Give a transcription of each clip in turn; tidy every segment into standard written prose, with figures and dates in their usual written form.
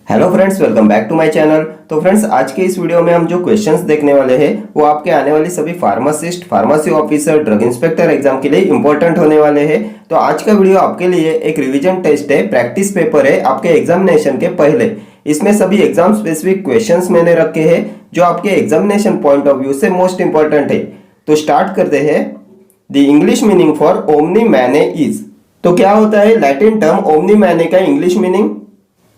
Hello friends, welcome back to my channel. तो friends, आज के इस वीडियो में हम जो क्वेश्चंस देखने वाले हैं वो आपके आने वाली सभी pharmacist, pharmacy officer, drug inspector exam के लिए इंपॉर्टेंट होने वाले हैं। तो आज का वीडियो आपके लिए एक रिवीजन टेस्ट है, प्रैक्टिस पेपर है आपके एग्जामिनेशन के पहले। इसमें सभी एग्जाम स्पेसिफिक क्वेश्चंस मैंने रखे हैं जो आपके एग्जामिनेशन पॉइंट ऑफ व्यू से मोस्ट इंपॉर्टेंट है। तो स्टार्ट करते हैं। The English meaning for omni मैने इज। तो क्या होता है लैटिन टर्म ओमनी मैने का इंग्लिश मीनिंग?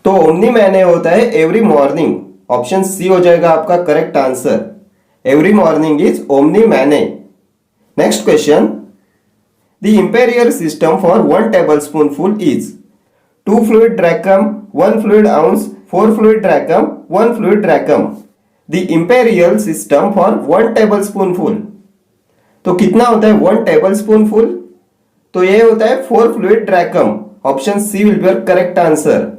तो ओमनी मैने होता है एवरी मॉर्निंग। ऑप्शन सी हो जाएगा आपका correct answer. Every morning is omni mane. Next question, the imperial system for 1 tablespoonful is 2 fluid drachm, 1 fluid ounce, 4 fluid drachm, 1 fluid drachm। The imperial system for 1 tablespoonful। तो कितना होता है 1 tablespoonful? तो ये होता है 4 fluid drachm। Option C will be your correct answer.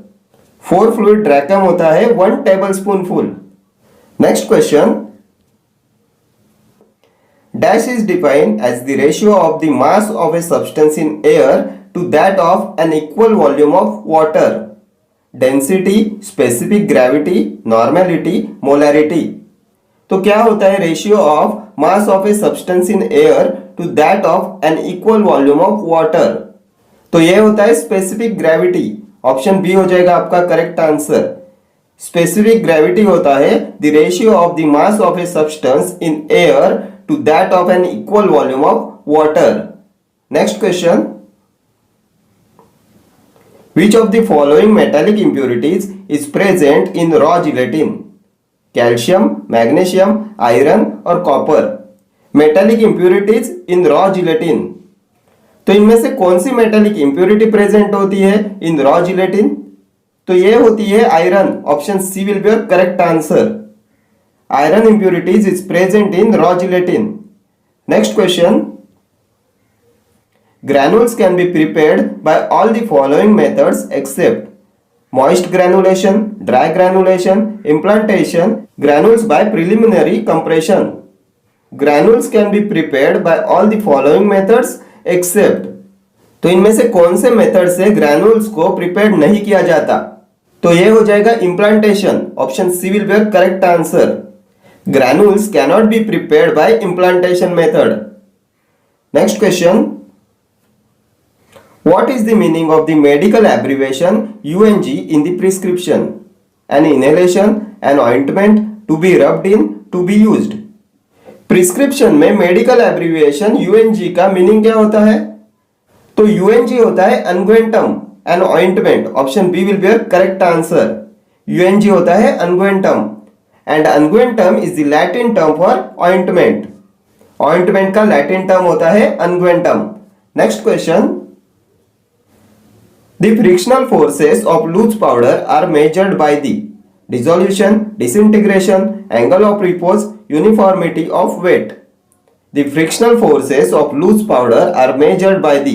4 fluid drachm होता है 1 tablespoonful। Next question, dash is defined as the ratio of the mass of a substance in air to that of an equal volume of water। density, specific gravity, normality, molarity। तो क्या होता है ratio of mass of a substance in air to that of an equal volume of water? तो यह होता है specific gravity. Option B हो जाएगा आपका करेक्ट आंसर। स्पेसिफिक ग्रेविटी होता है the ratio of the mass of a substance in air to that of an equal volume of water. Next question, which of the following metallic impurities is present in raw gelatin? Calcium, magnesium, iron और copper. Metallic impurities in raw gelatin. तो इनमें से कौन सी metallic impurity present होती है इन raw gelatin? तो ये होती है iron. Option C will be your correct answer. Iron impurities is present in raw gelatin. Next question, granules can be prepared by all the following methods except moist granulation, dry granulation, implantation, granules by preliminary compression। granules can be prepared by all the following methods except। तो इनमें से कौन से method से granules को prepare नहीं किया जाता? तो ये हो जाएगा implantation. Option C will be your correct answer. Granules cannot be prepared by implantation method. Next question, what is the meaning of the medical abbreviation UNG in the prescription? An inhalation, an ointment, to be rubbed in, to be used। Prescription में medical abbreviation UNG का meaning क्या होता है? तो UNG होता है unguentum, an ointment. Option B will be your correct answer. UNG होता है unguentum and unguentum is the Latin term for ointment. Ointment का लैटिन टर्म होता है unguentum. Next question, the frictional forces of loose powder are measured by the dissolution, disintegration, angle of repose, uniformity of weight। the frictional forces of loose powder are measured by the।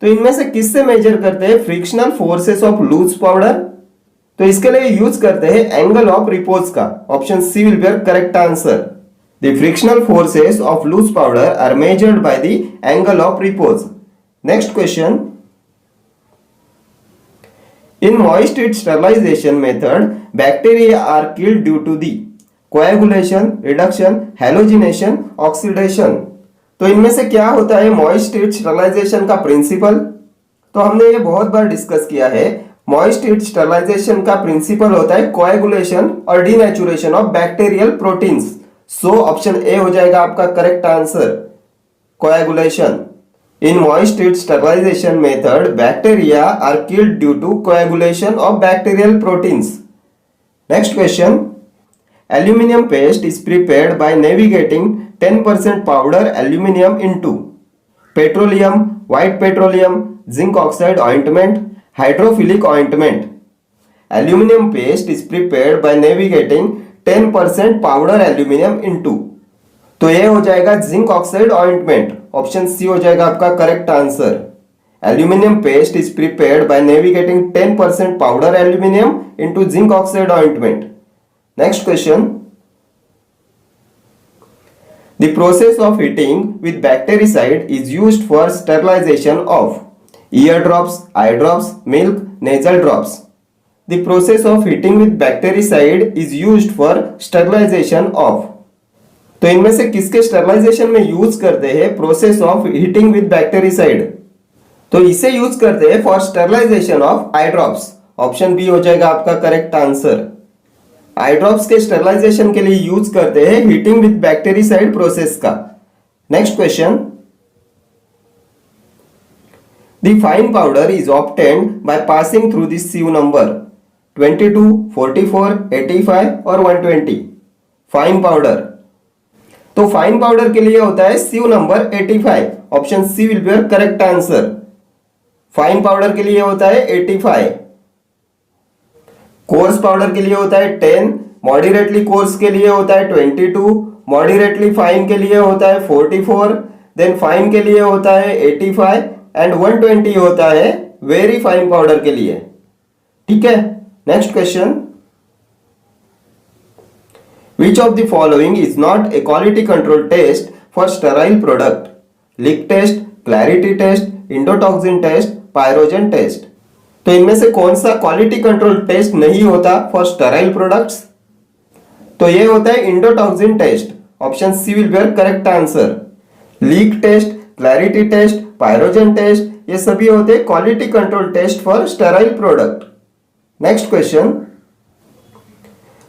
तो इनमें से किससे measure करते हैं frictional forces of loose powder? तो इसके लिए use करते हैं एंगल ऑफ रिपोज का। Option C will be your correct answer. The frictional forces of loose powder are measured by the angle of repose. Next question, in moist heat sterilization method bacteria are killed due to the coagulation, reduction, halogenation, oxidation। तो इनमें से क्या होता है moist heat sterilization का principal? तो हमने ये बहुत बार डिस्कस किया है। moist heat sterilization का प्रिंसिपल होता है coagulation और denaturation of bacterial proteins। So option A हो जाएगा आपका correct answer, coagulation। In moist heat sterilization method, bacteria are killed due to coagulation of bacterial proteins। Next question, aluminum paste is prepared by navigating 10% powder aluminum into petroleum, white petroleum, zinc oxide ointment, hydrophilic ointment। Aluminum paste is prepared by navigating 10% powder aluminum into। तो ये हो जाएगा zinc oxide ointment. Option C हो जाएगा आपका correct answer. Aluminium paste is prepared by levigating 10% powder aluminium into zinc oxide ointment. Next question, the process of heating with bactericide is used for sterilization of ear drops, eye drops, milk, nasal drops. The process of heating with bactericide is used for sterilization of. तो इनमें से किसके sterilisation में use करते हैं process of heating with bactericide? तो इसे use करते हैं for sterilization of eye drops. Option B हो जाएगा आपका करेक्ट आंसर। आई ड्रॉप्स के स्टरलाइजेशन के लिए यूज करते हैं हीटिंग विद बैक्टीरिसाइड प्रोसेस का। Next question, the fine powder is obtained by passing through the sieve number 22, 44, 85 और 120। फाइन पाउडर, तो फाइन पाउडर के लिए होता है sieve number 85। Option C will be correct answer. Fine powder के लिए होता है 85। कोर्स पाउडर के लिए होता है 10, मॉडरेटली कोर्स के लिए होता है 22, मॉडरेटली फाइन के लिए होता है 44, देन फाइन के लिए होता है 85 एंड 120 होता है वेरी फाइन पाउडर के लिए। ठीक है, next question, which of the following is not a quality control test for sterile product? Leak test, clarity test, endotoxin test, pyrogen test. तो इनमें से कौन सा क्वालिटी कंट्रोल टेस्ट नहीं होता फॉर स्टेराइल प्रोडक्ट्स? तो ये होता है endotoxin test. Option C will be correct answer. Leak test, clarity test, pyrogen test, ये सभी होते हैं quality control test for sterile product. Next question,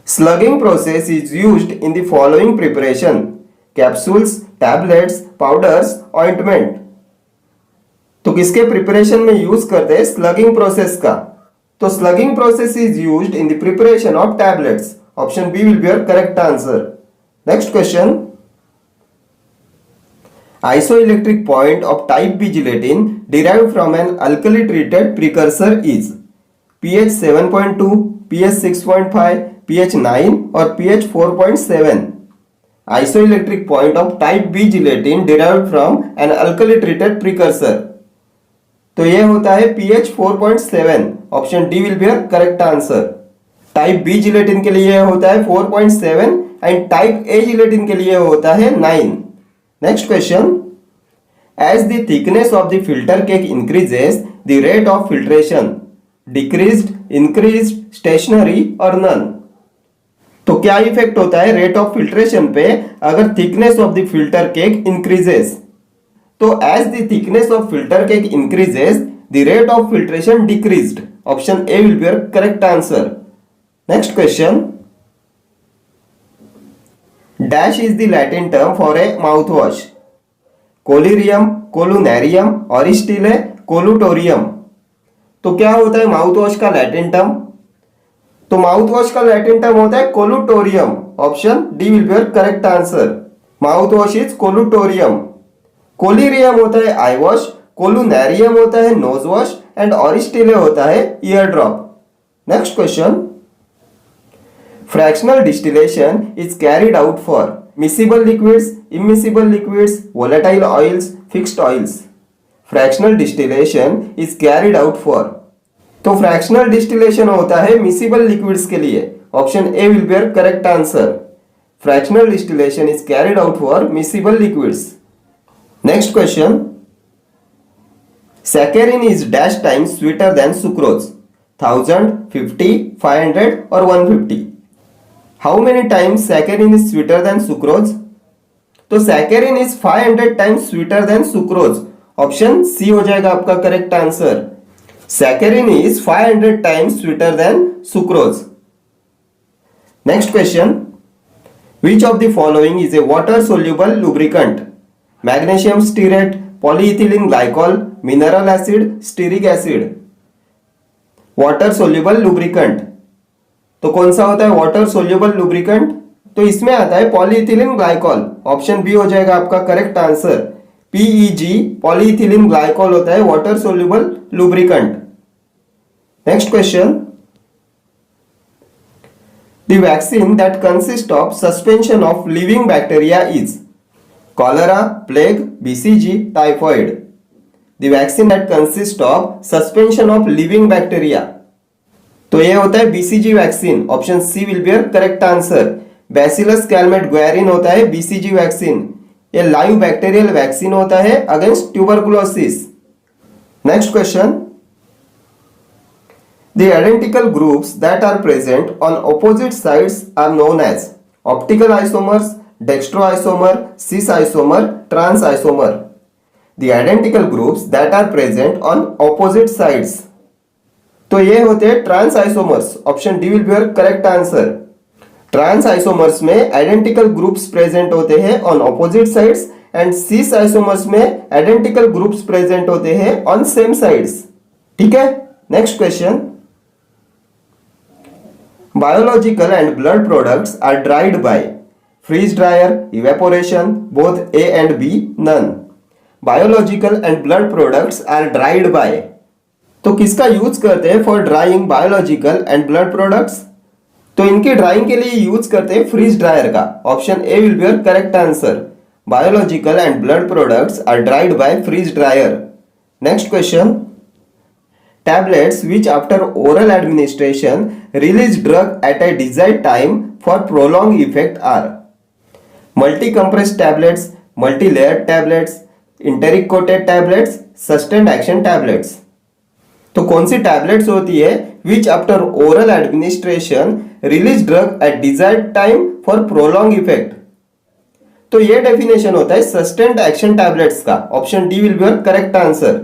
slugging process is used in the following preparation? Capsules, tablets, powders, ointment. तो किसके preparation में use करते हैं स्लगिंग process का? तो slugging process is used in the preparation of tablets. Option B will be your correct answer. Next question, isoelectric point of type B gelatin derived from an alkali treated precursor is pH 7.2, pH 6.5, pH 9 और pH 4.7। Isoelectric point of type B gelatin derived from an alkali treated precursor, तो यह होता है pH 4.7। Option D will be correct answer. Type B gelatin के लिए होता है 4.7 and type A gelatin के लिए होता है 9। Next question, as the thickness of the filter cake increases, the rate of filtration decreased, increased, stationary और none। तो क्या इफेक्ट होता है रेट ऑफ फिल्ट्रेशन पे अगर thickness of the filter cake increases? तो as the thickness of filter cake increases, the rate of filtration decreased। Option A will be your correct answer। Next question, dash is the Latin term for a mouthwash? Collyrium, collunarium, auristillae, collutorium. तो क्या होता है mouthwash का Latin term? तो mouthwash का Latin term होता है collutorium. Option D will be your correct answer. Mouthwash is collutorium. Collyrium होता है आई वॉश, कोलुनेरियम होता है नोज वॉश एंड ऑरिस्टिले होता है year drop. Next question, fractional distillation is carried out for miscible liquids, immiscible liquids, volatile oils, fixed oils। fractional distillation is carried out for, तो fractional distillation होता है miscible liquids के लिए। Option A will be your correct answer। fractional distillation is carried out for miscible liquids। next question, saccharin is dash times sweeter than sucrose? 1000, 50, 500 और 150। How many times saccharin is sweeter than sucrose? तो saccharin is 500 times sweeter than sucrose। Option C हो जाएगा आपका correct answer. saccharin is 500 times sweeter than sucrose। Next question, which of the following is a water soluble lubricant? magnesium stearate, polyethylene glycol, mineral acid, stearic acid। Water soluble lubricant, तो कौन सा होता है water soluble lubricant? तो इसमें आता है polyethylene glycol. Option B हो जाएगा आपका correct answer. PEG polyethylene glycol होता है water soluble lubricant. Next question, the vaccine that consist of suspension of living bacteria is cholera, plague, BCG, typhoid. The vaccine that consist of suspension of living bacteria, तो ये होता है BCG vaccine. Option C will be your correct answer. Bacillus Calmette Guerin होता है BCG vaccine. ये live bacterial vaccine होता है against tuberculosis. Next question, The identical groups that are present on opposite sides are known as optical isomers, dextroisomer, cis isomer, trans isomer. The identical groups that are present on opposite sides. तो ये होते हैं trans isomers. Option D will be your correct answer. Trans isomers में identical groups present होते हैं on opposite sides and cis isomers में identical groups present होते हैं ऑन सेम साइड्स. ठीक है. Next question. Biological and blood products are dried by freeze dryer, evaporation, both A and B, none. Biological and blood products are dried by. तो किसका use करते हैं for drying biological and blood products? तो इनकी drying के लिए use करते हैं फ्रीज ड्रायर का. Option A will be your correct answer. Biological and blood products are dried by freeze dryer. Next question. Tablets which after oral administration release drug at a desired time for prolonged effect are multi-compressed tablets, multi-layered tablets, enteric coated tablets, sustained action tablets. तो कौन सी tablets होती है which after oral administration release drug at desired time for prolong effect? तो ये definition होता है sustained action tablets का. Option D will be your correct answer.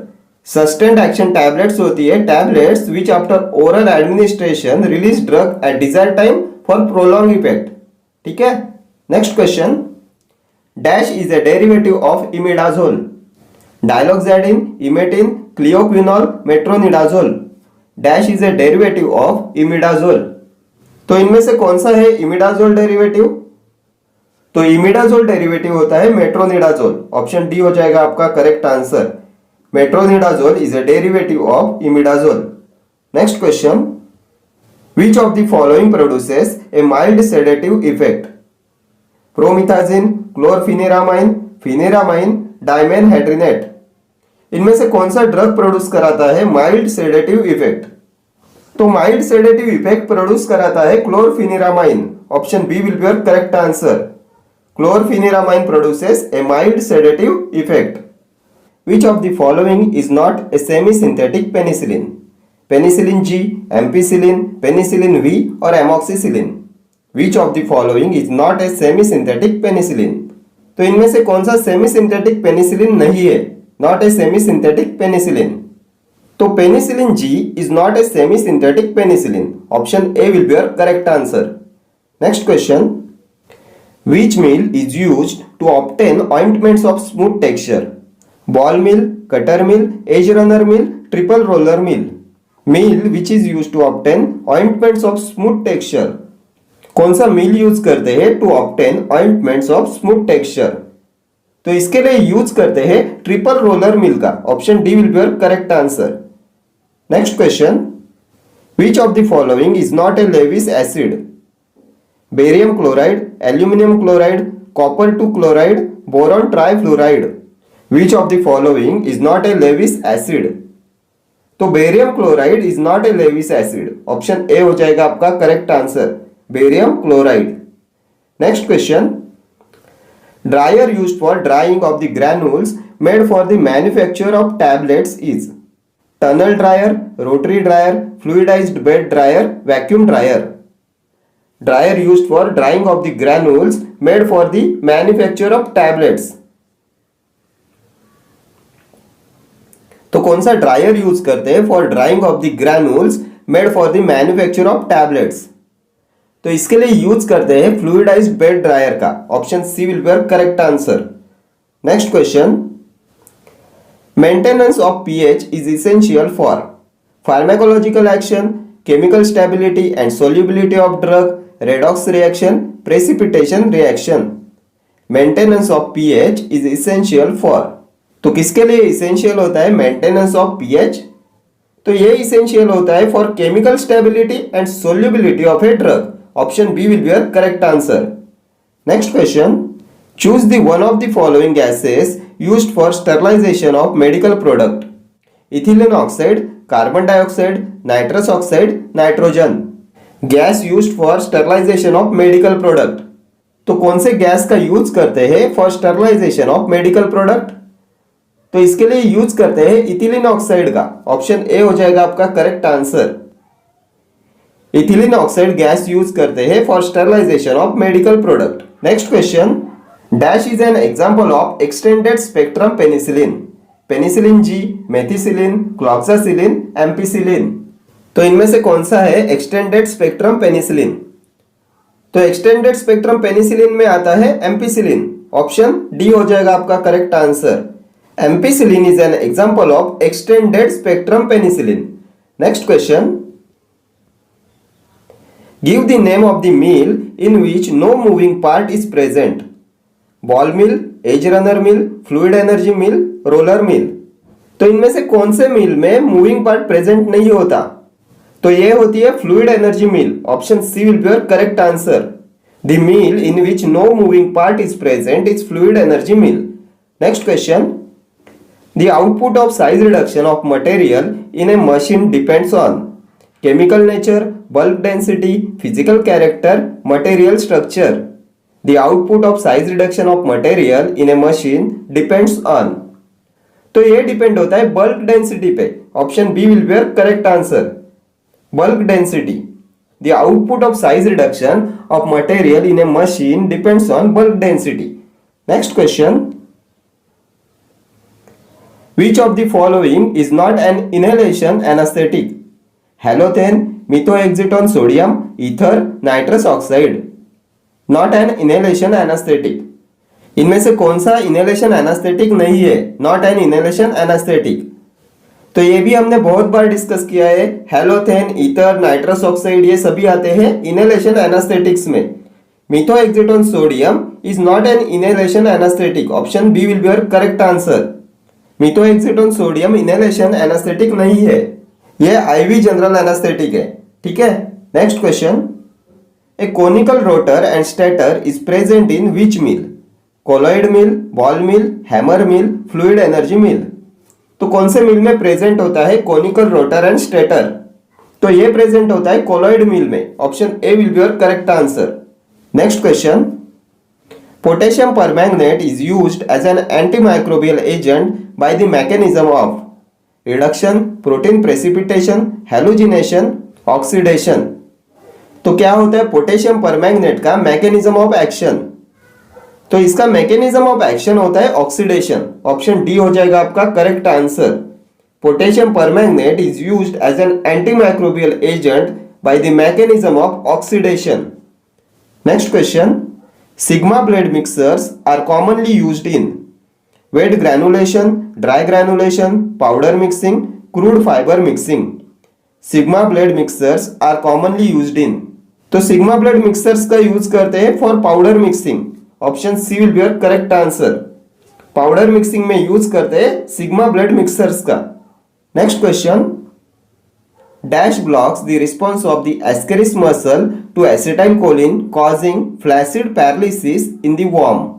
Sustained action tablets होती है tablets which after oral administration release drug at desired time for prolong effect. ठीक है. Next question. Dash is a derivative of imidazole. Diloxanide, emetine, clioquinol, metronidazole. Dash is a derivative of imidazole. तो इनमें से कौन सा है imidazole derivative? तो imidazole derivative होता है मेट्रोनिडाजोल. ऑप्शन डी हो जाएगा आपका correct answer. Metronidazole is a derivative of imidazole. Next question. Which of the following produces a mild sedative effect? Promethazine, chlorpheniramine, pheniramine, dimenhydrinate. इनमें से कौन सा ड्रग प्रोड्यूस कराता है माइल्ड सेडेटिव इफेक्ट? तो माइल्ड सेडेटिव इफेक्ट प्रोड्यूस कराता है chlorpheniramine. Option B will be your correct answer. Chlorpheniramine produces a mild sedative effect. Which of the following is not a semi-synthetic penicillin? Penicillin G, ampicillin, penicillin V or amoxicillin? Which of the following is not a semi-synthetic penicillin? तो इनमें से कौन सा semi-synthetic penicillin नहीं है? Not a semi-synthetic penicillin. तो penicillin G is not a semi-synthetic penicillin. Option A will be your correct answer. Next question. Which meal is used to obtain ointments of smooth texture? Ball mill, cutter mill, edge runner mill, triple roller mill. Mill which is used to obtain ointments of smooth texture. कौन सा मिल use करते हैं to obtain ointments of smooth texture? तो इसके लिए use करते हैं triple roller mill का. Option D will be your correct answer. Next question. Which of the following is not a Lewis acid? Barium chloride, aluminium chloride, copper 2 chloride, boron trifluoride. Which of the following is not a Lewis acid? तो barium chloride is not a Lewis acid. Option A हो जाएगा आपका correct answer. Barium chloride. Next question. Dryer used for drying of the granules made for the manufacture of tablets is tunnel dryer, rotary dryer, fluidized bed dryer, vacuum dryer. Dryer used for drying of the granules made for the manufacture of tablets. तो कौन सा dryer use करते हैं for drying of the granules made for the manufacture of tablets? तो इसके लिए use करते हैं फ्लूइडाइज्ड बेड ड्रायर का. Option C will be your correct answer. Next question. Maintenance of pH is essential for pharmacological action, chemical stability and solubility of drug, redox reaction, precipitation reaction. Maintenance of pH is essential for. तो किसके लिए essential होता है maintenance of pH? तो ये essential होता है for chemical stability and solubility of a drug. Option B will be your correct answer. Next question. Choose the one of the following gases used for sterilization of medical product. Ethylene oxide, carbon dioxide, nitrous oxide, nitrogen. Gas used for sterilization of medical product. तो कौन से gas का use करते हैं for sterilization of medical product? तो इसके लिए use करते हैं इथिलीन ऑक्साइड का. ऑप्शन ए हो जाएगा आपका correct answer. Ethylene oxide gas use करते हैं for sterilization of medical product. Next question, dash is an example of extended spectrum penicillin. Penicillin G, methicillin, cloxacillin, ampicillin. तो इनमें से कौन सा है एक्सटेंडेड स्पेक्ट्रम पेनिसिलिन? तो एक्सटेंडेड स्पेक्ट्रम पेनिसिलिन में आता है एम्पिसिलिन। ऑप्शन डी हो जाएगा आपका correct answer. Ampicillin is an example of extended spectrum penicillin. Next question, give the name of the mill in which no moving part is present. Ball mill, edge runner mill, fluid energy mill, roller mill. तो इनमें से कौन से मिल में moving part present नहीं होता? तो ये होती है fluid energy mill. Option C will be your correct answer. The mill in which no moving part is present is fluid energy mill. Next question, the output of size reduction of material in a machine depends on chemical nature, bulk density, physical character, material structure. The output of size reduction of material in a machine depends on. तो ये depend होता है bulk density पे। Option B will be correct answer. Bulk density, the output of size reduction of material in a machine depends on bulk density. Next question, which of the following is not an inhalation anesthetic? Halothane, methoxytone sodium, ether, nitrous oxide. Not an inhalation anesthetic. इनमें से कौन सा inhalation anaesthetic नहीं है? Not an inhalation anaesthetic. तो ये भी हमने बहुत बार डिस्कस किया है। हेलोथेन, ईथर, नाइट्रस ऑक्साइड ये सभी आते हैं इनहेलेशन एनास्थेटिक्स में। methoxytone sodium is not an inhalation anesthetic. Option B will be your correct answer. methoxytone sodium inhalation anaesthetic नहीं है, ये आईवी जनरल एनास्थेटिक है। ठीक है। Next question, a conical rotor and stator is present in which mill? Colloid mill, ball mill, hammer mill, fluid energy mill. तो कौन से मिल में प्रेजेंट होता है कोनिकल रोटर एंड स्टेटर? तो ये प्रेजेंट होता है कोलॉइड मिल में। Option A will be your correct answer. Next question, potassium permanganate is used as an antimicrobial agent by the mechanism of reduction, protein precipitation, halogenation, oxidation. तो क्या होता है potassium permanganate का mechanism of action? तो इसका mechanism of action होता है oxidation. Option D हो जाएगा आपका correct answer. Potassium permanganate is used as an antimicrobial agent by the mechanism of oxidation. Next question, sigma blade mixers are commonly used in wet granulation, dry granulation, powder mixing, crude fiber mixing. Sigma blade mixers are commonly used in. तो sigma blade mixers का use करते हैं for powder mixing. Option C will be your correct answer. Powder mixing में use करते हैं sigma blade mixers का। Next question, dash blocks the response of the ascaris muscle to acetylcholine causing flaccid paralysis in the worm?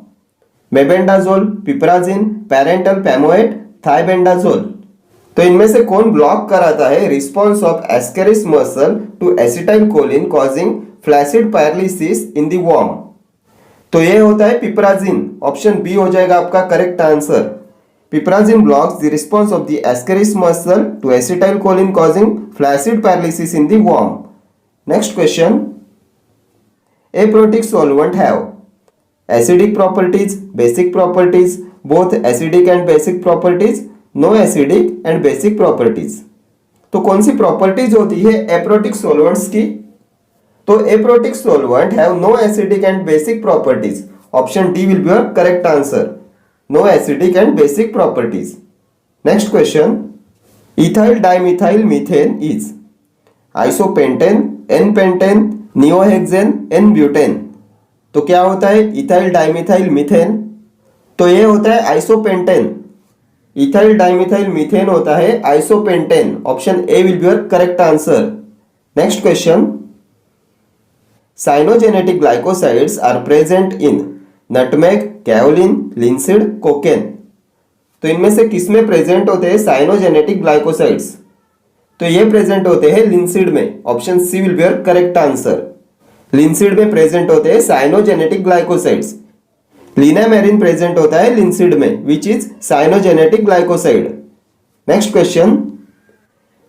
Mebendazole, piperazine, pyrantel pamoate, thiabendazole. तो इनमें से कौन block कराता है response of ascaris muscle to acetylcholine causing flaccid paralysis in the worm? तो ये होता है पिपराजिन। ऑप्शन बी हो जाएगा आपका correct answer. Piperazine blocks the response of the ascaris muscle to acetylcholine causing flaccid paralysis in the worm. Next question, aprotic solvent have acidic properties, basic properties, both acidic and basic properties, no acidic and basic properties। तो कौन सी properties होती है aprotic solvents की? तो aprotic solvent have no acidic and basic properties. Option D will be your correct answer. No acidic and basic properties. Next question, ethyl dimethyl methane is isopentane, n pentane, neohexane, n butane. तो क्या होता है ethyl dimethyl methane? तो ये होता है isopentane. Ethyl dimethyl methane होता है isopentane. Option A will be your correct answer. Next question, cyanogenetic glycosides are present in nutmeg, kaolin, linseed, cocaine. तो इनमें से किसमें प्रेजेंट होते हैं साइनोजेनेटिक ग्लाइकोसाइड्स? तो ये प्रेजेंट होते हैं लिंसिड में। Option C will be your correct answer. Linseed में प्रेजेंट होते हैं साइनोजेनेटिक ग्लाइकोसाइड्स। लिनामेरिन प्रेजेंट होता है लिंसिड में, which is cyanogenetic glycoside. Next question,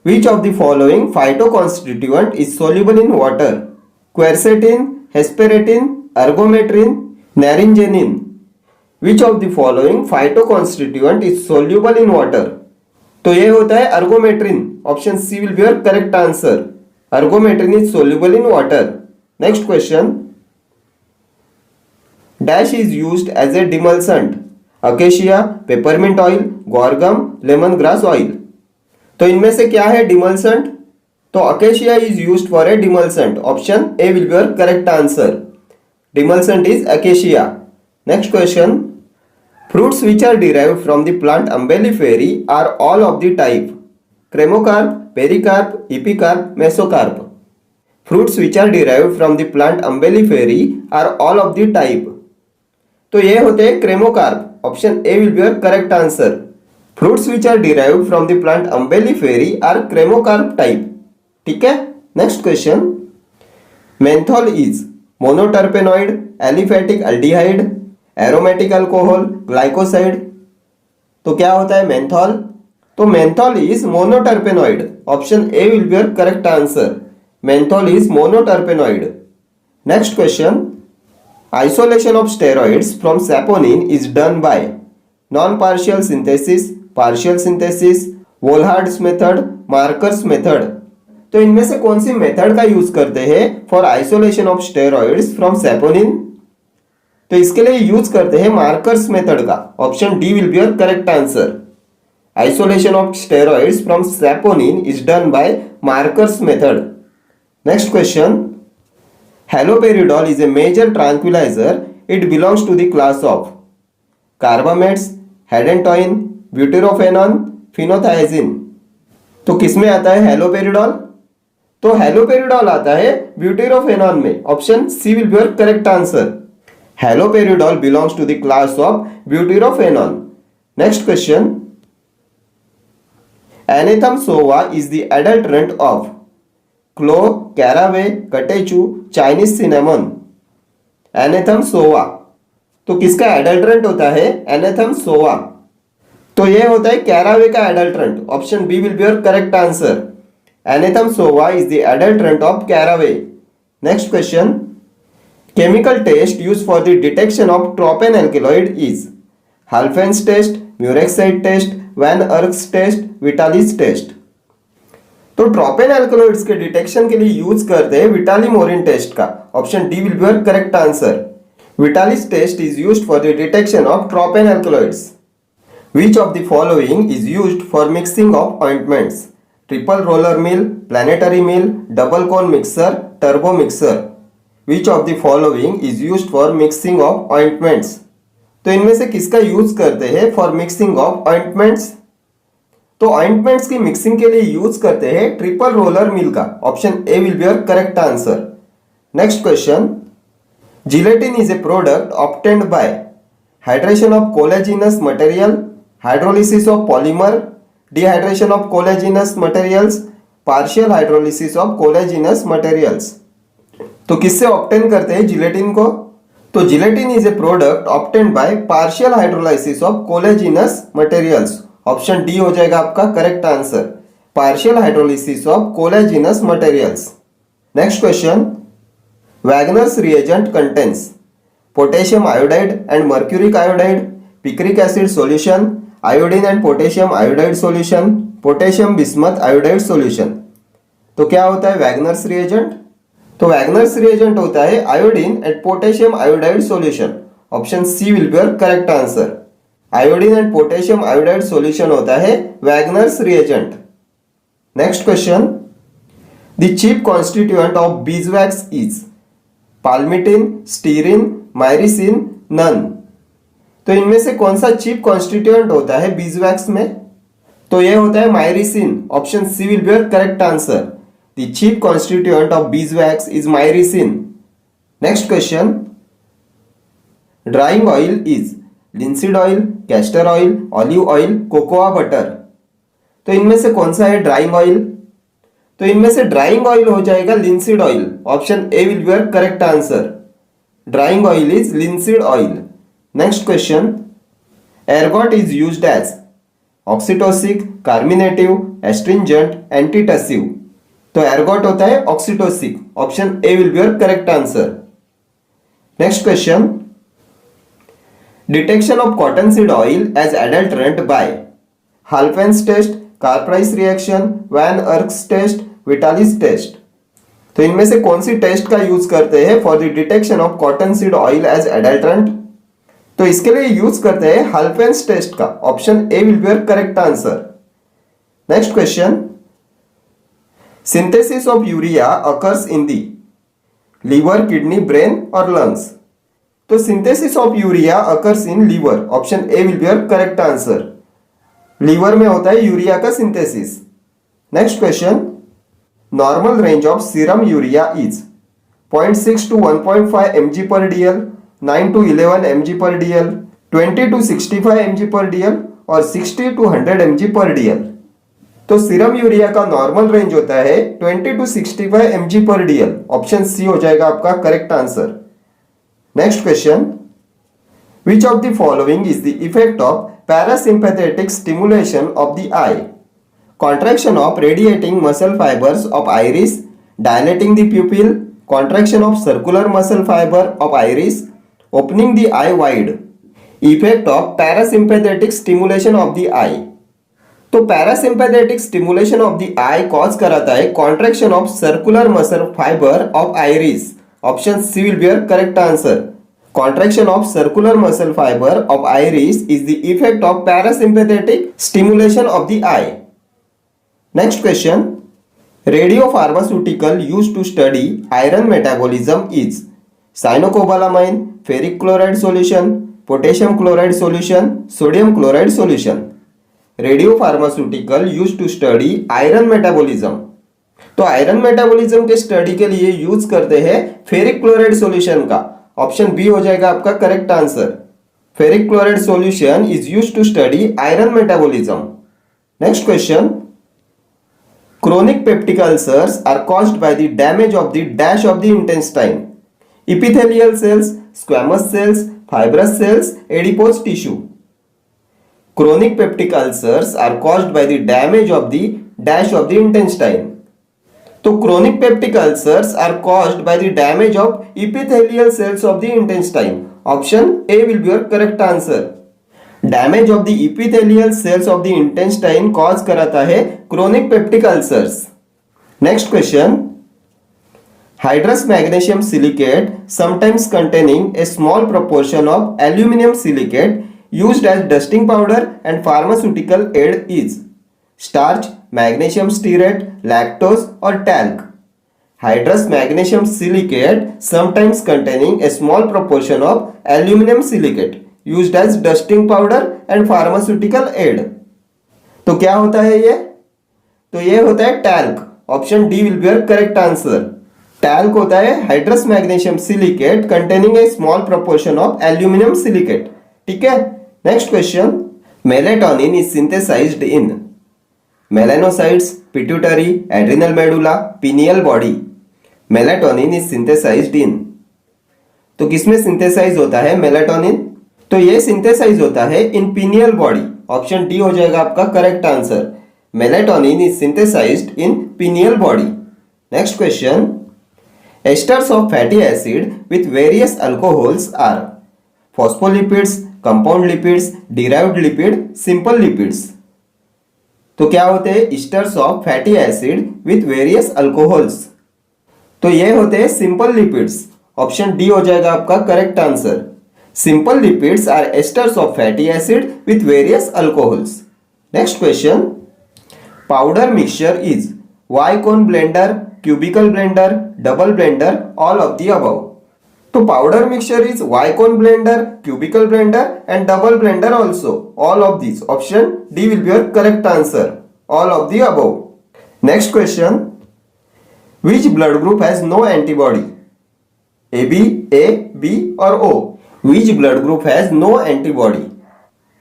Which of the following phytoconstituent is soluble in water? Quercetin, hesperetin, ergometrin, naringenin. Which of the following phytoconstituent is soluble in water? तो ये होता है ergometrin. Option C will be your correct answer. Ergometrin is soluble in water. Next question. Dash is used as a demulcent. Acacia, peppermint oil, guar gum, lemongrass oil. तो इनमें से क्या है demulcent? तो acacia is used for a demulcent. Option A will be your correct answer. Demulcent is acacia. Next question. Fruits which are derived from the plant umbelliferae are all of the type cremocarp, pericarp, epicarp, mesocarp. Fruits which are derived from the plant umbelliferae are all of the type. तो ये होते हैं cremocarp. Option A will be your correct answer. Fruits which are derived from the plant Umbelliferae are cremocarp type. ठीक है. Next question. Menthol is monoterpenoid, aliphatic aldehyde, aromatic alcohol, glycoside. तो क्या होता है menthol? तो menthol is monoterpenoid. Option A will be your correct answer. Menthol is monoterpenoid. Next question. Isolation of steroids from saponin is done by non-partial synthesis, partial synthesis, Volhard's method, Marker's method. तो इनमें से कौन सी method का use करते हैं for isolation of steroids from saponin? तो इसके लिए यूज करते हैं मार्कर्स मेथड का. Option D will be your correct answer. Isolation of steroids from saponin is done by Marker's method. Next question. Haloperidol is a major tranquillizer. It belongs to the class of carbamates, hydantoin, butyrophenone, phenothiazine. तो किसमें आता है हेलोपेरिडॉल? तो हेलोपेरिडॉल आता है butyrophenone में. Option C will be your correct answer. Haloperidol belongs to the class of butyrophenone. Next question. Anethum sowa is the adulterant of clove, caraway, catechu, Chinese cinnamon. Anethum sowa. तो किसका एडल्टरेंट होता है एनेथम sowa? तो ये होता है caraway का adulterant. Option B will be your correct answer. Anethum sowa is the adulterant of caraway. Next question. Chemical test use for the detection of tropane alkaloid is Halphen's test, murexide test, Van Urk's test, Vitali's test. तो tropane alkaloids के detection के लिए use करते हैं Vitali Morin test का. Option D will be your correct answer. Vitali's test is used for the detection of tropane alkaloids. Which of the following is used for mixing of ointments? Triple roller mill, planetary mill, double cone mixer, turbo mixer. Which of the following is used for mixing of ointments? तो इनमें से किसका use करते हैं for mixing of ointments? तो ointments की mixing के लिए यूज करते हैं ट्रिपल रोलर मिल का. Option A will be your correct answer. Next question. Gelatin is a product obtained by hydration of collagenous material, hydrolysis of polymer, dehydration of collagenous materials, partial hydrolysis of collagenous materials. तो किससे obtain करते हैं gelatin को? तो gelatin is a product obtained by partial hydrolysis of collagenous materials. Option D हो जाएगा आपका correct answer. Partial hydrolysis of collagenous materials. Next question. Wagner's reagent contains potassium iodide and mercuric iodide, picric acid solution, iodine and potassium iodide solution, potassium bismuth iodide solution. तो क्या होता है Wagner's reagent? तो Wagner's reagent होता है iodine and potassium iodide solution. Option C will be your correct answer. Iodine and potassium iodide solution होता है Wagner's reagent. Next question. The chief constituent of beeswax is palmitin, stearin, myricin, none. तो इनमें से कौन सा chief constituent होता है बीजवैक्स में? तो ये होता है myricin. Option C will be your correct answer. The chief constituent of beeswax is myricin. Next question. Drying oil is linseed oil, castor oil, olive oil, cocoa butter. तो इनमें से कौन सा है ड्राइंग ऑयल? तो इनमें से ड्राइंग ऑयल हो जाएगा linseed oil. Option A will be your correct answer. Drying oil is linseed oil. Next question. Ergot is used as oxytocic, carminative, astringent, antitussive. तो एर्गोट होता है oxytocic. Option A will be your correct answer. Next question, detection of cotton seed oil as adulterant by Halphen's test, Kreis reaction, Van Urk's test, Vitali's test. तो इनमें से कौन सी test का use करते हैं for the detection of cotton seed oil as adulterant? तो इसके लिए यूज करते हैं हाल्फेंस टेस्ट का। Option A will be your correct answer. Next question, synthesis of urea occurs in the liver, kidney, brain और lungs. तो synthesis of urea occurs in liver. Option A will be your correct answer. Liver में होता है urea का synthesis. Next question, normal range of serum urea is 0.6 to 1.5 mg per dl, 9 to 11 mg per dl, 20 to 65 mg per dl और 60 to 100 mg per dl। तो serum urea का normal range होता है 20 to 65 mg per dl। Option C हो जाएगा आपका correct answer. Next question, which of the following is the effect of parasympathetic stimulation of the eye? Contraction of radiating muscle fibers of iris, dilating the pupil, contraction of circular muscle fiber of iris, opening the eye wide. Effect of parasympathetic stimulation of the eye. तो parasympathetic stimulation of the eye cause कराता है contraction of circular muscle fibre of iris. Option C will be your correct answer. Contraction of circular muscle fibre of iris is the effect of parasympathetic stimulation of the eye. Next question, radiopharmaceutical used to study iron metabolism is cyanocobalamin, ferric chloride solution, potassium chloride solution, sodium chloride solution। radiopharmaceutical used to study iron metabolism। तो iron metabolism के study के लिए use करते हैं ferric chloride solution का। Option B हो जाएगा आपका correct answer. Ferric chloride solution is used to study iron metabolism. Next question, chronic peptic ulcers are caused by the damage of the dash of the intestine, epithelial cells, squamous cells, fibrous cells, adipose tissue। chronic peptic ulcers are caused by the damage of the dash of the intestine। तो chronic peptic ulcers are caused by the damage of epithelial cells of the intestine। option A will be your correct answer। Damage of the epithelial cells of the intestine cause कराता है chronic peptic ulcers. Next question, hydrous magnesium silicate sometimes containing a small proportion of aluminium silicate used as dusting powder and pharmaceutical aid is starch, magnesium stearate, lactose और talc. Hydrous magnesium silicate sometimes containing a small proportion of aluminium silicate used as dusting powder and pharmaceutical aid। तो क्या होता है ये? तो ये होता है talc. Option D will be your correct answer. Talc होता है hydrous magnesium silicate containing a small proportion of aluminium silicate. ठीक है। Next question, melatonin is synthesized in melanocytes, pituitary, adrenal medulla, pineal body. Melatonin is synthesized in, तो किसमें synthesise होता है melatonin? तो ये सिंथेसाइज होता है in pineal body. Option D हो जाएगा आपका correct answer. Melatonin is synthesized in pineal body. Next question, esters of fatty acid with various alcohols are phospholipids, compound lipids, derived lipid, simple lipids. तो क्या होते हैं esters of fatty acid with various alcohols? तो ये होते हैं simple lipids. Option D हो जाएगा आपका correct answer. Simple lipids are esters of fatty acid with various alcohols। Next question, powder mixture is Y-cone blender, cubical blender, double blender, all of the above। तो powder mixture is Y-cone blender, cubical blender and double blender also, all of these। Option D will be your correct answer, all of the above। Next question, which blood group has no antibody? AB, A, B or O? Which blood group has no antibody?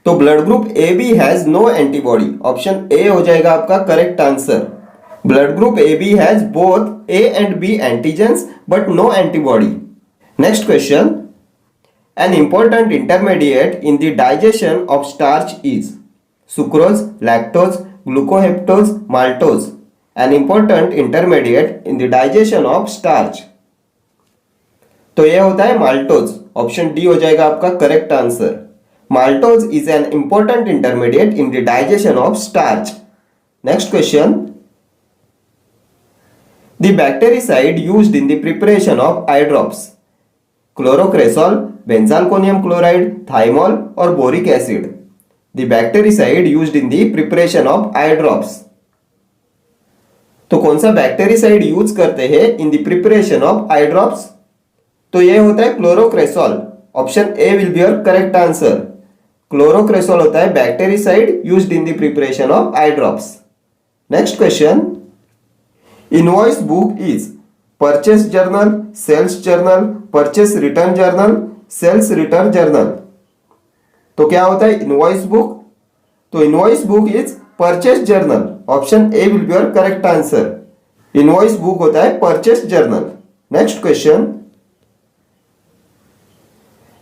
तो blood group A B has no antibody. Option A हो जाएगा आपका correct answer. Blood group A B has both A and B antigens but no antibody. Next question, an important intermediate in the digestion of starch is sucrose, lactose, glucoheptose, maltose, an important intermediate in the digestion of starch. तो यह होता है maltose. Option D हो जाएगा आपका correct answer. Maltose is an important intermediate in the digestion of starch. Next question, the bactericide used in the preparation of eye drops, chlorocresol, benzalkonium chloride, thymol और boric acid. The bactericide used in the preparation of eye drops. तो कौन सा bactericide use करते हैं in the preparation of eye drops? तो यह होता है chlorocresol. Option A will be your correct answer. Chlorocresol होता है bactericide used in the preparation of eye drops. Next question, invoice book is purchase journal, sales journal, purchase return journal, sales return journal. तो क्या होता है invoice book? तो invoice book is purchase journal. Option A will be your correct answer. Invoice book होता है purchase journal. Next question,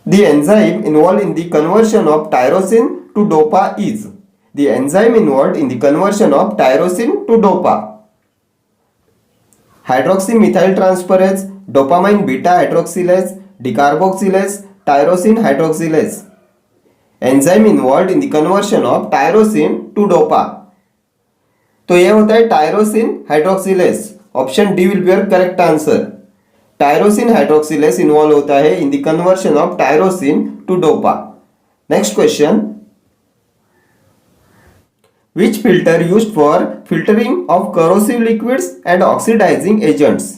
the enzyme involved in the conversion of tyrosine to dopa is, the enzyme involved in the conversion of tyrosine to dopa, hydroxymethyl transferase, dopamine beta hydroxylase, decarboxylase, tyrosine hydroxylase. enzyme involved in the conversion of tyrosine to dopa, तो यह होता है tyrosine hydroxylase. Option D will be your correct answer. Tyrosine hydroxylase involve होता है in the conversion of tyrosine to DOPA. Next question, which filter used for filtering of corrosive liquids and oxidizing agents?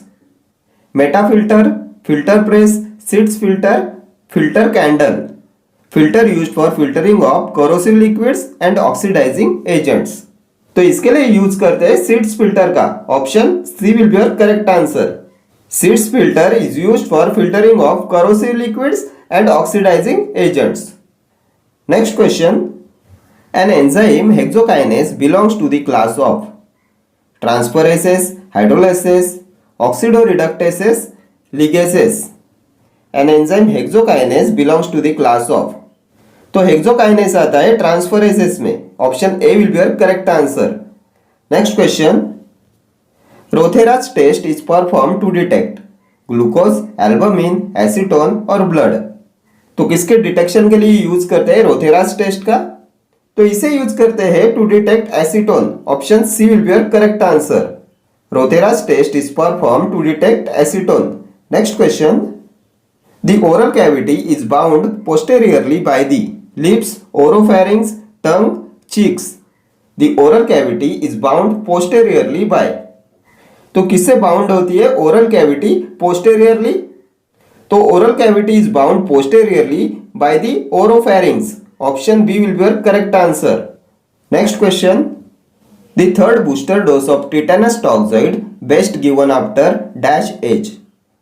Meta filter, filter press, Seitz filter, filter candle. Filter used for filtering of corrosive liquids and oxidizing agents. तो इसके लिए use करते हैं Seitz filter का। Option C will be your correct answer. Seeds filter is used for filtering of corrosive liquids and oxidizing agents. Next question, an enzyme hexokinase belongs to the class of transferases, hydrolases, oxidoreductases, ligases. An enzyme hexokinase belongs to the class of, तो hexokinase आता है transferases में। Option A will be your correct answer. Next question, Rothera's test is perform to detect glucose, albumin, acetone और blood. तो किसके detection के लिए use करते हैं रोथेराज टेस्ट का? तो इसे यूज करते हैं to detect acetone. Option C will be your correct answer. Rothera's test is perform to detect acetone. Next question, the oral cavity is bound posteriorly by the lips, oropharynx, tongue, cheeks. The oral cavity is bound posteriorly by, तो किससे bound होती है oral cavity posteriorly? तो oral cavity is bound posteriorly by the oropharynx. Option B will be your correct answer. Next question, the third booster dose of tetanus toxoid best given after dash age,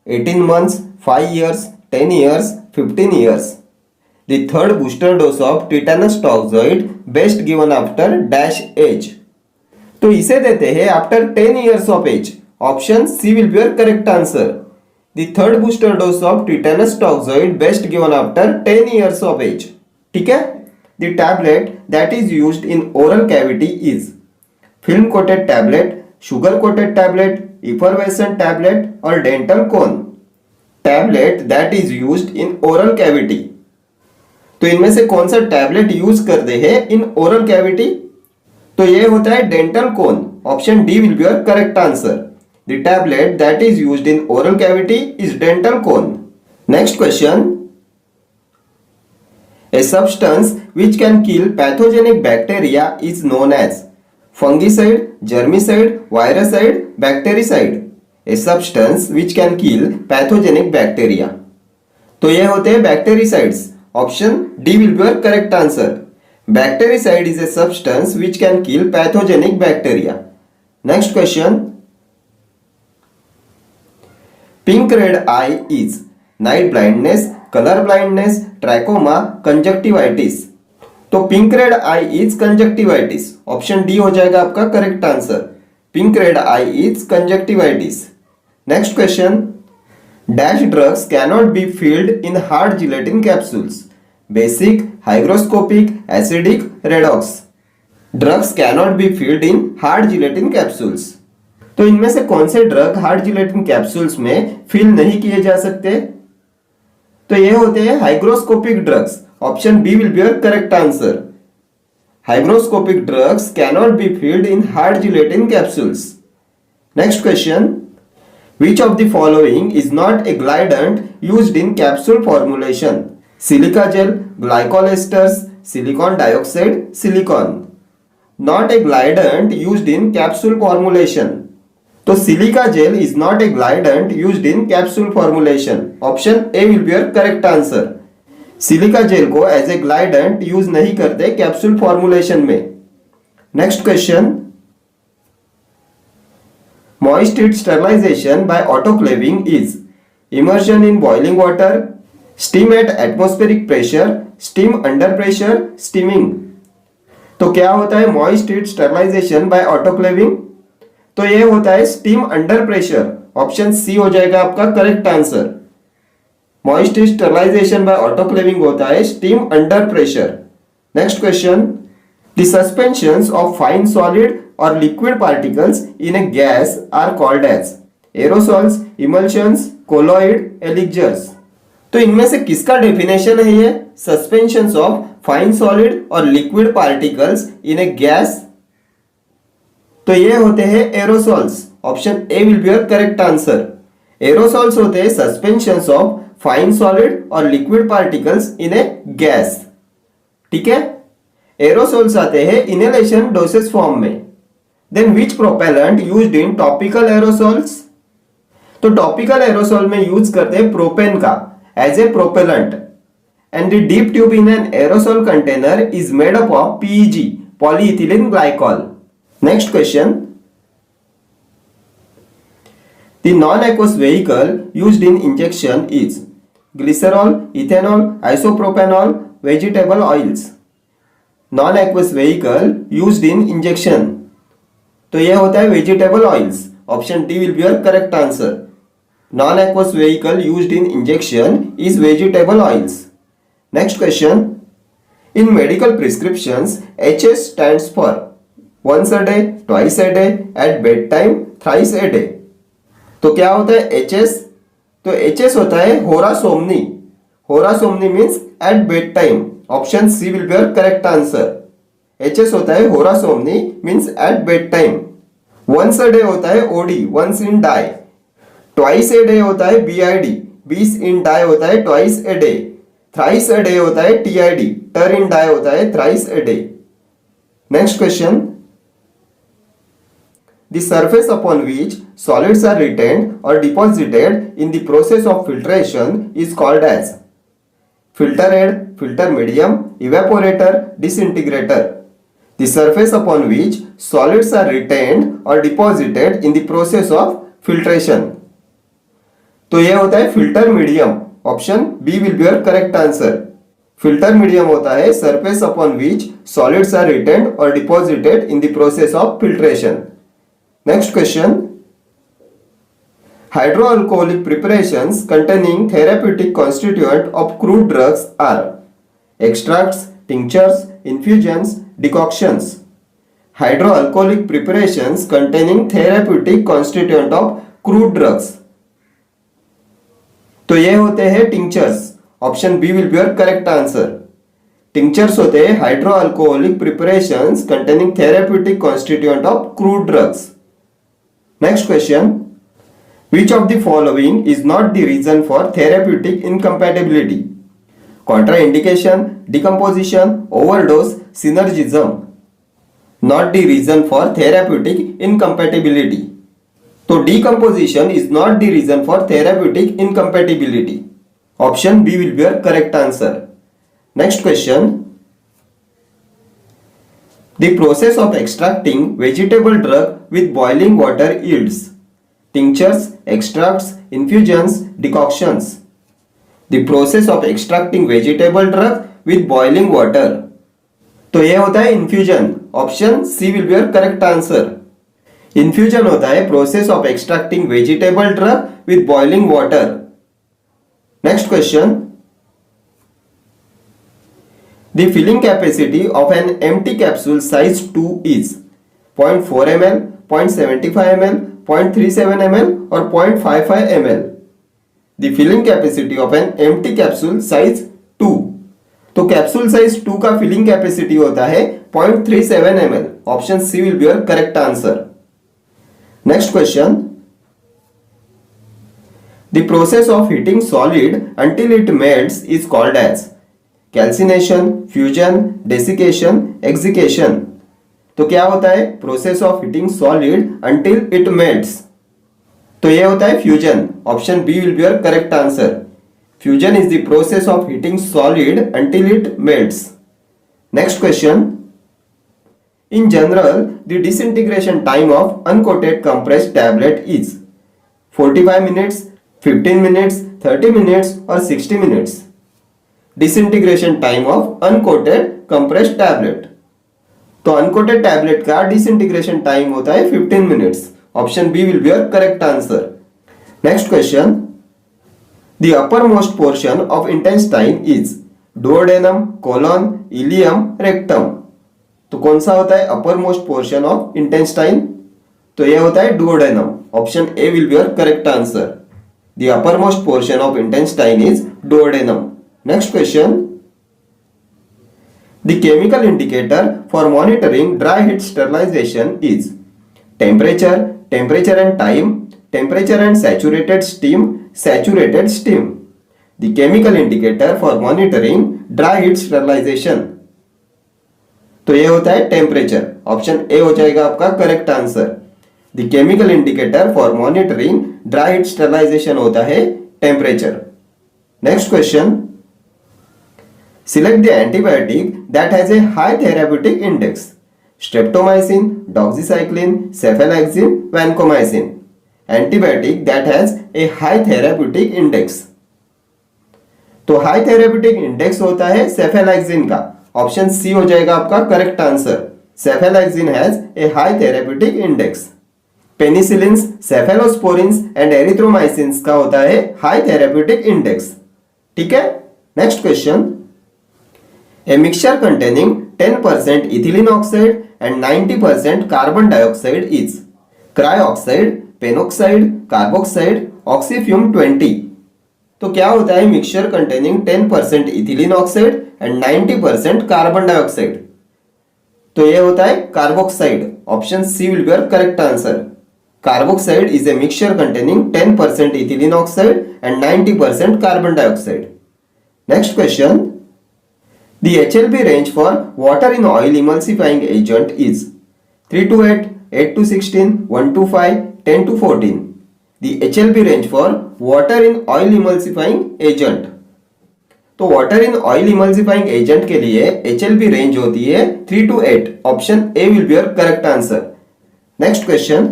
18 months, 5 years, 10 years, 15 years. The third booster dose of tetanus toxoid best given after dash age. तो इसे देते हैं after 10 years of age. Option C will be your correct answer. The third booster dose of tetanus toxoid best given after 10 years of age. ठीक है। The tablet that is used in oral cavity is film coated tablet, sugar coated tablet, effervescent tablet और dental cone. Tablet that is used in oral cavity, तो इनमें से कौन सा tablet use करते हैं इन ओरल कैविटी? तो ये होता है dental cone. Option D will be your correct answer. The tablet that is used in oral cavity is dental cone. Next question, a substance which can kill pathogenic bacteria is known as fungicide, germicide, viricide, bactericide. A substance which can kill pathogenic bacteria, तो ये होते हैं bactericides. Option D will be your correct answer. Bactericide is a substance which can kill pathogenic bacteria. Next question, pink red eye is night blindness, colour blindness, trachoma, conjunctivitis. तो pink red eye is conjunctivitis. Option D हो जाएगा आपका correct answer. Pink red eye is conjunctivitis. Next question, dash drugs cannot be filled in hard gelatin capsules, basic, hygroscopic, acidic, redox. Drugs cannot be filled in hard gelatin capsules. तो इनमें से कौन से drug hard gelatin capsules में fill नहीं किए जा सकते? तो ये होते हैं hygroscopic drugs. Option B will be your correct answer. Hygroscopic drugs cannot be filled in hard gelatin capsules. Next question, which of the following is not a glidant used in capsule formulation? Silica gel, glycol esters, silicon dioxide, silicon. Not a glidant used in capsule formulation. तो silica gel is not A glidant used in capsule formulation. Option A will be your correct answer. Silica gel को as a glidant use नहीं करते capsule formulation में। Next question, moist heat sterilization by autoclaving is immersion in boiling water, steam at atmospheric pressure, steam under pressure, steaming। तो क्या होता है moist heat sterilization by autoclaving? तो ये होता है steam under pressure। Option C हो जाएगा आपका correct answer. moist heat sterilization by autoclaving होता है steam under pressure। Next question, the suspensions of fine solid or liquid particles in a gas are called as aerosols, emulsions, colloid, elixirs। तो इनमें से किसका definition है ये? Suspensions of fine solid और liquid particles in a gas. तो ये होते हैं aerosols. Option A will be your correct answer. Aerosols होते हैं सस्पेंशंस ऑफ फाइन सॉलिड और liquid particles in a gas. ठीक है, एरोसोल्स आते हैं इनहेलेशन डोसेज फॉर्म में। Then which propellant used in topical aerosols? तो टॉपिकल एरोसोल में यूज करते हैं प्रोपेन का as a propellant. And the deep tube in an aerosol container is made up of PEG, polyethylene glycol. Next question, the non aqueous vehicle used in injection is glycerol, ethanol, isopropanol, vegetable oils. Non aqueous vehicle used in injection, तो यह होता है vegetable oils. Option D will be your correct answer. Non aqueous vehicle used in injection is vegetable oils. Next question, in medical prescriptions HS stands for once a day, twice a day, at bedtime, thrice a day। तो क्या होता है HS? तो HS होता है hora somni. Hora somni means at bedtime. Option C will be your correct answer. HS होता है hora somni means at bedtime. Once a day होता है OD, once in die. Twice a day होता है BID, bis in die होता है twice a day. Thrice a day होता है TID, टर इन डाई होता है thrice a day. Next question, the surface upon which solids are retained or deposited in the process of filtration is called as filter head, filter medium, evaporator, disintegrator। The surface upon which solids are retained or deposited in the process of filtration, तो यह होता है filter medium। Option B will be your correct answer. filter medium होता है surface upon which solids are retained or deposited in the process of filtration। Next question, hydroalcoholic preparations containing therapeutic constituent of crude drugs are extracts, tinctures, infusions, decoctions। hydroalcoholic preparations containing therapeutic constituent of crude drugs, तो ये होते हैं tinctures। Option B will be your correct answer. tinctures होते हैं hydroalcoholic preparations containing therapeutic constituent of crude drugs। Next question, which of the following is not the reason for therapeutic incompatibility? Contraindication, decomposition, overdose, synergism। Not the reason for therapeutic incompatibility, तो decomposition is not the reason for therapeutic incompatibility। Option B will be your correct answer। Next question, the process of extracting vegetable drug with boiling water yields tinctures, extracts, infusions, decoctions। The process of extracting vegetable drug with boiling water, तो यह होता है infusion। Option C will be your correct answer. Infusion होता है process of extracting vegetable drug with boiling water. Next question, The filling capacity of an empty capsule size 2 is 0.4 ml, 0.75 ml, 0.37 ml or 0.55 ml. The filling capacity of an empty capsule size 2. तो capsule size 2 का filling capacity होता है 0.37 ml. Option C will be your correct answer. Next question. The process of heating solid until it melts is called as calcination, fusion, desiccation, excitation. तो क्या होता है process of heating solid until it melts? तो ये होता है fusion. Option B will be your correct answer. Fusion is the process of heating solid until it melts. Next question. In general, the disintegration time of uncoated compressed tablet is 45 minutes, 15 minutes, 30 minutes or 60 minutes. Disintegration time of uncoated compressed tablet. तो uncoated tablet का disintegration time होता है 15 minutes. Option B will be your correct answer. Next question. The uppermost portion of intestine is duodenum, colon, ileum, rectum. तो कौन सा होता है upper most portion of intestine? तो यह होता है duodenum. Option A will be your correct answer. The upper most portion of intestine is duodenum. Next question. The chemical indicator for monitoring dry heat sterilisation is temperature, temperature and time, temperature and saturated steam, saturated steam. The chemical indicator for monitoring dry heat sterilisation. तो ये होता है temperature. Option A हो जाएगा आपका correct answer. The chemical indicator for monitoring dry heat sterilisation होता है temperature. Next question. Select the antibiotic that has a high therapeutic index. Streptomycin, doxycycline, cephalexin, vancomycin. Antibiotic that has a high therapeutic index. तो high therapeutic index होता है cephalexin का. Option C हो जाएगा आपका correct answer. Cephalexin has a high therapeutic index. Penicillins, cephalosporins and erythromycins का होता है हाई थेराप्यूटिक इंडेक्स. ठीक है. Next question. A mixture containing 10% ethylene oxide and 90% carbon dioxide is cryoxide, penoxide, carboxide, oxyfume 20. तो क्या होता है mixture containing 10% ethylene oxide and 90% carbon dioxide? तो ये होता है carboxide. Option C will be your correct answer. Carboxide is a mixture containing 10% ethylene oxide and 90% carbon dioxide. Next question. The HLB range for water in oil emulsifying agent is 3 to 8, 8 to 16, 1 to 5, 10 to 14. The HLB range for water in oil emulsifying agent. तो water in oil emulsifying agent के लिए HLB range होती है 3 to 8. Option A will be your correct answer. Next question.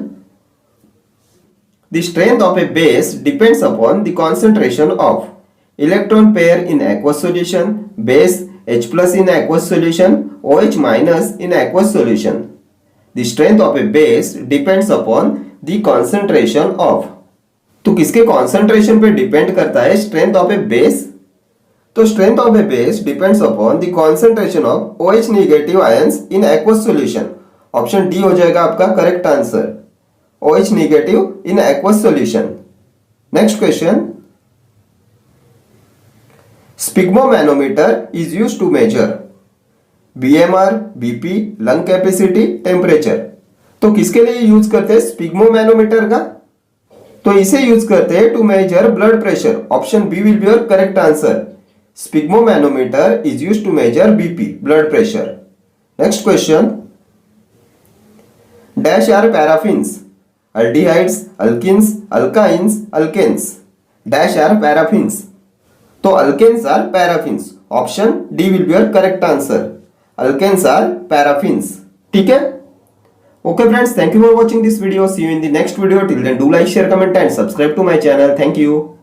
The strength of a base depends upon the concentration of electron pair in aqueous solution, base H plus in aqueous solution, OH minus in aqueous solution. The strength of a base depends upon the concentration of. तो किसके concentration पे depend करता है strength of a base? तो strength of a base depends upon the concentration of OH negative ions in aqueous solution. Option D हो जाएगा आपका correct answer. OH negative in aqueous solution. Next question. Sphygmomanometer is used to measure BMR, BP, lung capacity, temperature. तो किसके लिए use करते हैं स्पिग्मोमैनोमीटर का? तो इसे यूज करते हैं to measure blood pressure. Option B will be your correct answer. Sphygmomanometer is used to measure BP, blood pressure. Next question. Dash are paraffins. Aldehydes, alkenes, alkynes, alkanes. Dash are paraffins. तो alkanes are paraffins. Option D will be your correct answer. Alkanes are paraffins. ठीक है. Okay friends, thank you for watching this video. See you in the next video. Till then, do like, share, comment and subscribe to my channel. Thank you.